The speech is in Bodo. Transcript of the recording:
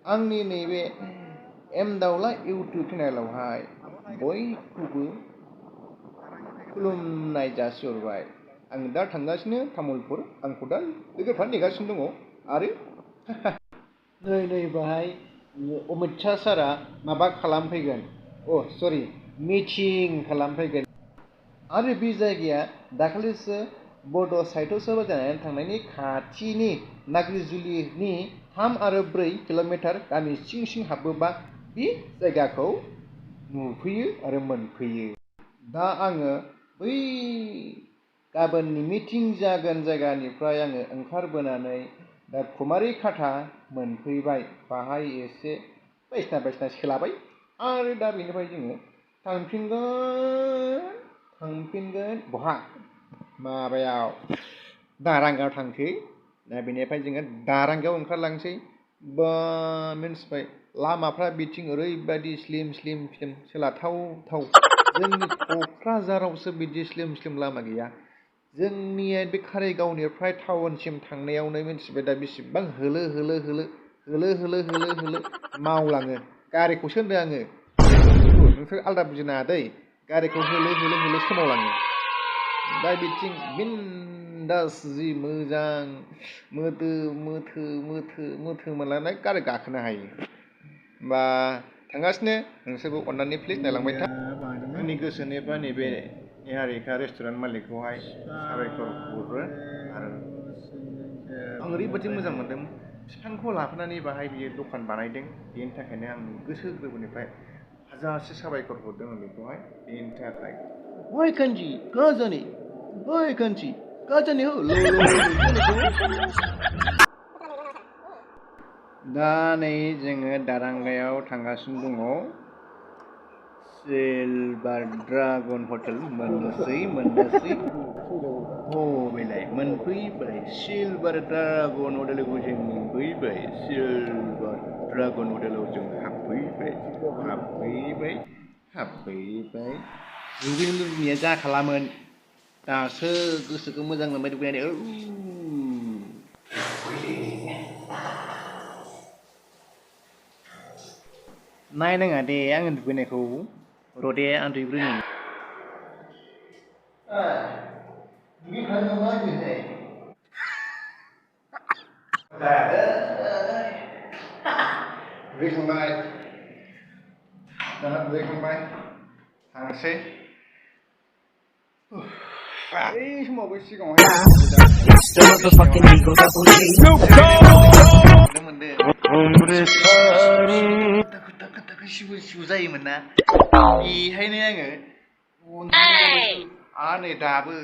आंनि नैबे एम दाउला इउटुब चेनेलावहाय बयखौबो खुलुमनाय जासिहरबाय। आं दा थांगासिनो तामुलपुर, आंखौ दा लोगोफ्रा नेगासिनो दङ। आरो नै बाहाय अमित शाह सारा माबा खालामफैगोन, सरि मिटिं खालामफैगोन। आरो बे जायगाया दाखालिसो बड' साहित्य सभा जानानै थांनायनि खाथिनि नाग्रिजुलिनि 3 आरो 4 किल'मिटार गामि सिं हाबोबा बे जायगाखौ नुफैयो आरो मोनफैयो। दा आङो बै गाबोननि मिटिं जागोन जायगानिफ्राय आङो ओंखारबोनानै दा खुमारि खाथा मोनफैबाय। बाहाय एसे बायसिना सोलाबाय आरो दा बेनिफ्राय जोङो थांफिनगोन बहा माबायाव दारागाव थांसै। दा बेनिफ्राय जोङो दारागाव ओंखारलांसै। बा मिन्थिबाय लामाफ्रा बिथिं ओरैबायदि स्लिम सोलाथाव जोंनि क'क्राझारावसो बिदि स्लिम लामा गैया। जोंनिया बे कारिगावनिफ्राय टाउनसिम थांनायावनो मिन्थिबाय दा बेसेबां होलो मावलाङो। गारिखौसो होनदों आङो, नोंसोर आलदा बुजिनाङा दै। गारिखौ होलो सोमावलाङो। दा बिथिं बिन्दास जि मोजां मोथो मोनलांनाय गारि गाखोनो हायो। बा थांगासिनो, नोंसोरबो अननानै प्लिज नायलांबाय था। आंनि गोसोनिफ्राय नैबे निहारिका रेस्टुरेन्ट मालिकखौहाय साबायखर हरो। आरो आं ओरैबायदि मोजां मोनदों, बिफांखौ लाबोनानै बाहाय बियो दखान बानायदों। बेनि थाखायनो आं गोसो गोरबोनिफ्राय हाजारसे साबायखर हरदों आं बेखौहाय। बेनि थाखाय दा नै जोङो दारागायाव थांगासिनो दङ। सिलभार ड्रागन हटेल मोननोसै बेलाय मोनफैबाय। सिलभार ड्रागन हटेलखौ जों मोनफैबाय। सिलभार ड्रागन हटेलाव जों हाबफैबाय। दुगैनो लुबैनाया जाखालामोन, दासो गोसोखौ मोजां मोनबाय दुगैनानै। नायनाङा दे आङो दुगैनायखौ, रदे आं दुगैग्रोनि। दुगैखांबाय थांसै। बै समावबो सिगाङावहाय सिबु जायोमोन ना, बेहायनो आङो नै दाबो